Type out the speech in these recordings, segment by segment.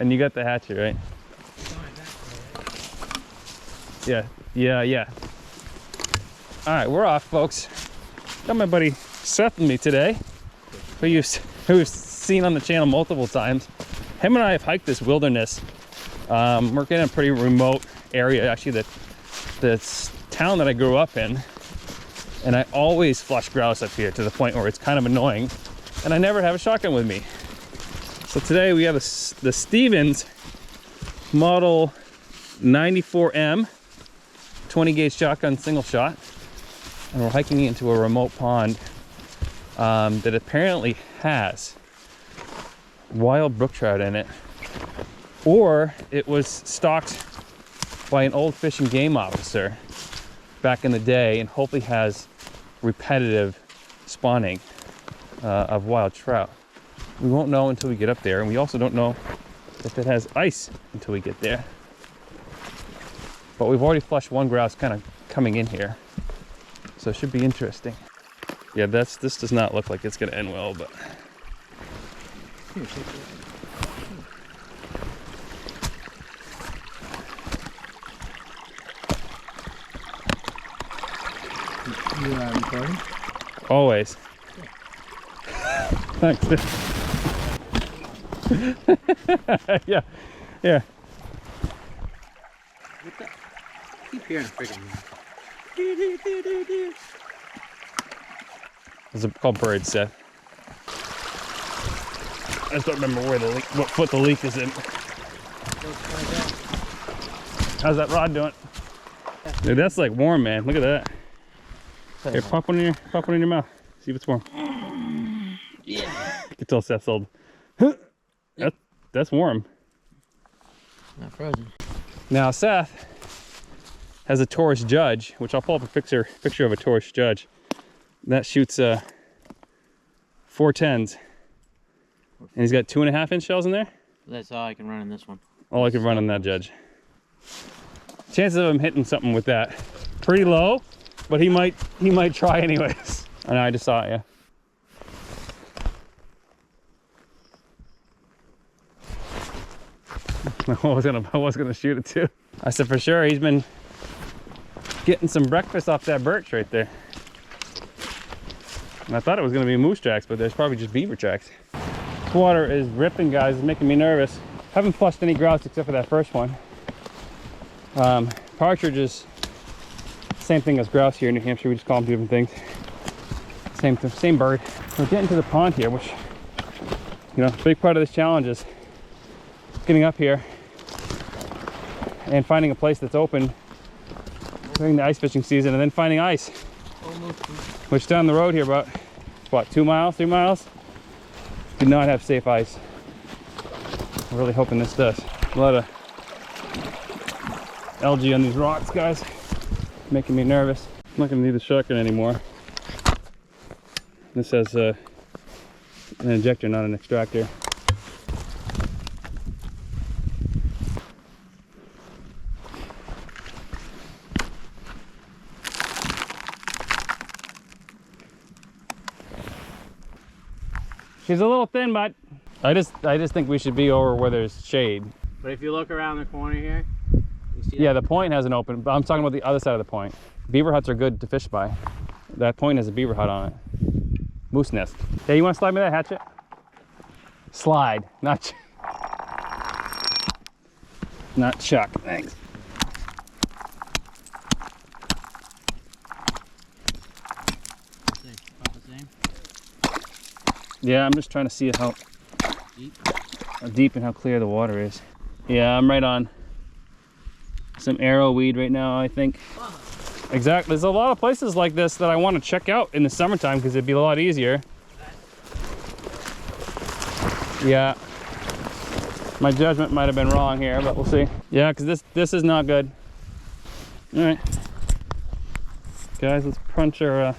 And you got the hatchet, right? Yeah. All right, we're off, folks. Got my buddy Seth with me today, who's seen on the channel multiple times. Him and I have hiked this wilderness. We're in a pretty remote area, actually. The town that I grew up in, and I always flush grouse up here to the point where it's kind of annoying, and I never have a shotgun with me. So today we have the Stevens model 94M 20 gauge shotgun single shot, and we're hiking into a remote pond that apparently has wild brook trout in it, or it was stocked by an old fish and game officer back in the day, and hopefully has repetitive spawning of wild trout. We won't know until we get up there, and we also don't know if it has ice until we get there. But we've already flushed one grouse kind of coming in here, so it should be interesting. Yeah, this does not look like it's gonna end well, but Here, take it. You recording? always. Thanks. yeah. What the? I keep hearing a freaking. Those are called birds, Seth. I just don't remember where the leak, what foot the leak is in. How's that rod doing? Dude, that's like warm, man. Look at that. Here, pop one in your mouth. See if it's warm. Yeah. You can tell Seth's old. That's warm. Not frozen. Now Seth has a Taurus Judge, which I'll pull up a picture of a Taurus Judge. That shoots 410s. And he's got 2.5-inch shells in there? That's all I can run in this one. All I can run in that Judge. Chances of him hitting something with that pretty low, but he might try anyways. I know, I just saw it, yeah. I was gonna shoot it too. I said for sure he's been getting some breakfast off that birch right there. And I thought it was gonna be moose tracks, but there's probably just beaver tracks. This water is ripping, guys. It's making me nervous. Haven't flushed any grouse except for that first one. Partridges, same thing as grouse here in New Hampshire. We just call them different things. Same bird. We're getting to the pond here, which, you know, a big part of this challenge is getting up here and finding a place that's open during the ice fishing season, and then finding ice. Which down the road here, about what, 2 miles, 3 miles, did not have safe ice. I'm really hoping this does. A lot of algae on these rocks, guys, making me nervous. I'm not gonna need the shotgun anymore. This has an injector, not an extractor. She's a little thin, but I just think we should be over where there's shade. But if you look around the corner here, you see Yeah, the point has an open, but I'm talking about the other side of the point. Beaver huts are good to fish by. That point has a beaver hut on it. Moose nest. Hey, you want to slide me that hatchet? Slide, not chuck. Thanks. Yeah, I'm just trying to see how deep and how clear the water is. Yeah, I'm right on some arrowweed right now, I think. Exactly. There's a lot of places like this that I want to check out in the summertime because it'd be a lot easier. Yeah. My judgment might have been wrong here, but we'll see. Yeah, because this is not good. All right. Guys, let's punch our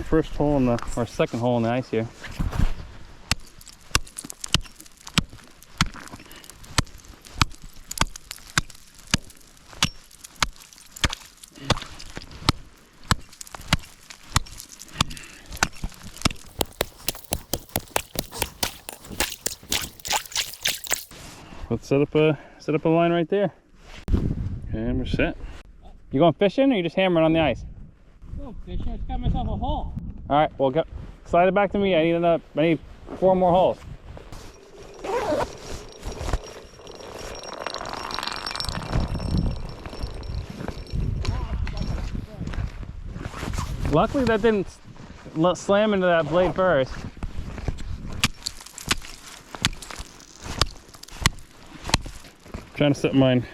first hole in our second hole in the ice here. let's set up a line right there. And we're set. You going fishing or you just hammering on the ice? Oh, fishing. I just got myself a hole. All right, well, slide it back to me. I need 4 more holes. Luckily that didn't slam into that blade first. Trying to set mine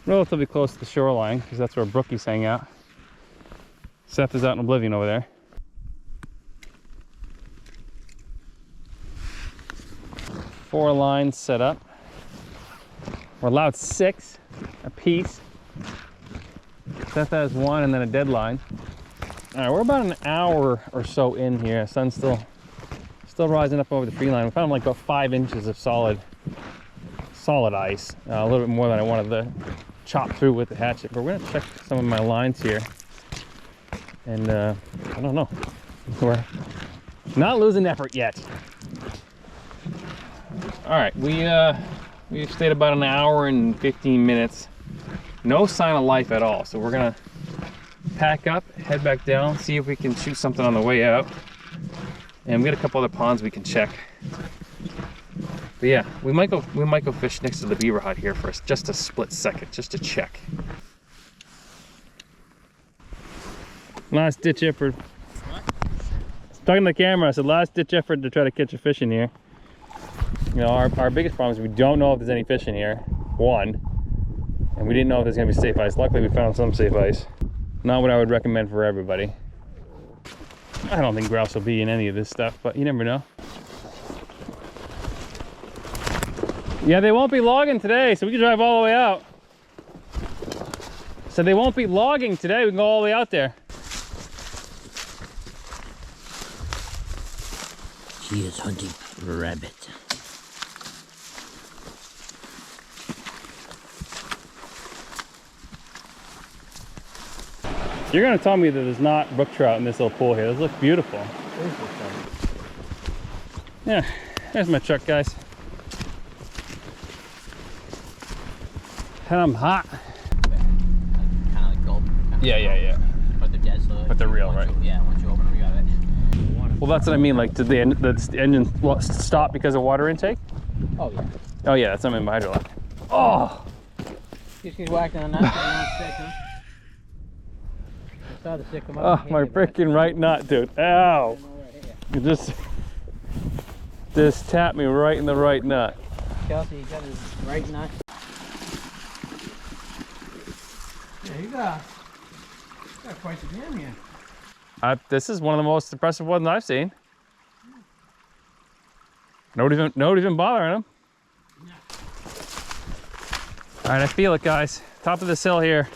relatively close to the shoreline because that's where Brookie's hang out. Seth is out in oblivion over there. Four lines set up. We're allowed 6 apiece. Seth has 1 and then a deadline. All right, we're about an hour or so in here. Sun's still rising up over the tree line. We found like about 5 inches of solid ice. A little bit more than I wanted to chop through with the hatchet. But we're gonna check some of my lines here. And I don't know. We're not losing effort yet. All right, we've stayed about an hour and 15 minutes. No sign of life at all. So we're gonna pack up, head back down, see if we can shoot something on the way out. And we got a couple other ponds we can check. But yeah, we might go fish next to the beaver hut here for just a split second, just to check. Last ditch effort. What? Talking to the camera, I said last ditch effort to try to catch a fish in here. You know, our biggest problem is we don't know if there's any fish in here, 1. And we didn't know if there's gonna be safe ice. Luckily we found some safe ice. Not what I would recommend for everybody. I don't think grouse will be in any of this stuff, but you never know. Yeah, they won't be logging today, so we can drive all the way out. So they won't be logging today, we can go all the way out there. She is hunting rabbit. You're gonna tell me that there's not brook trout in this little pool here. Those look beautiful. Yeah, there's my truck, guys. And I'm hot. Kind of like gulp. Yeah. But they're dead, so. But they're real, right? Yeah, once you open them, you got it. Well, that's what I mean. Like, did the engine stop because of water intake? Oh, yeah. Oh yeah, that's something in my hydrolock. Oh! Just get whacked on that. Sick, huh? I saw the sick come up. Oh, my freaking right nut, dude. Ow! You just tapped me right in the right nut. Kelsey, you got his right nut. Yeah, you got quite a jam here. This is one of the most impressive ones I've seen. Nobody even bothering them. Yeah. All right, I feel it, guys. Top of this hill here.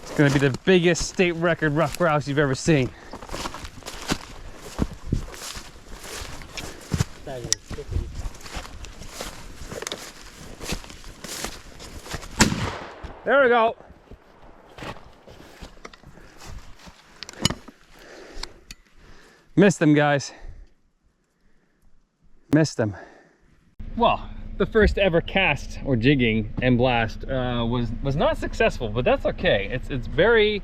It's gonna be the biggest state record rough grouse you've ever seen. There we go. Missed them, guys. Missed them. Well, the first ever cast or jigging and blast was not successful, but that's okay. It's very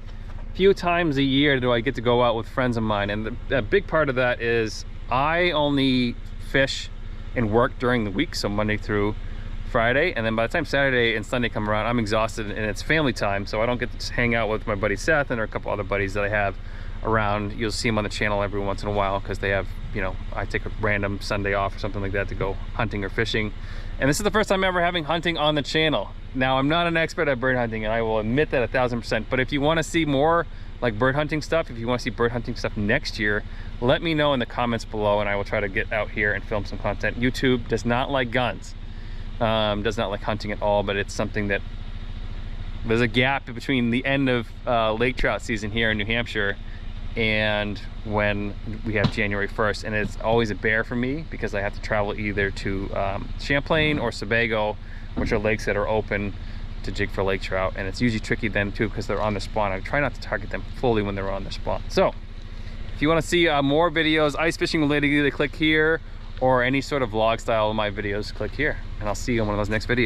few times a year do I get to go out with friends of mine, and a big part of that is I only fish and work during the week, so Monday through Friday, and then by the time Saturday and Sunday come around, I'm exhausted and it's family time, so I don't get to just hang out with my buddy Seth and a couple other buddies that I have around. You'll see them on the channel every once in a while because they have, you know, I take a random Sunday off or something like that to go hunting or fishing. And this is the first time ever having hunting on the channel. Now, I'm not an expert at bird hunting, and I will admit that 1000%, but if you want to see more like bird hunting stuff, if you want to see bird hunting stuff next year, let me know in the comments below and I will try to get out here and film some content. YouTube does not like guns, does not like hunting at all, but it's something that there's a gap between the end of lake trout season here in New Hampshire and when we have January 1st, and it's always a bear for me because I have to travel either to Champlain or Sebago, which are lakes that are open to jig for lake trout, and it's usually tricky then too because they're on the spawn. I try not to target them fully when they're on their spawn. So if you want to see more videos ice fishing related, either click here or any sort of vlog style of my videos, click here. And I'll see you in one of those next videos.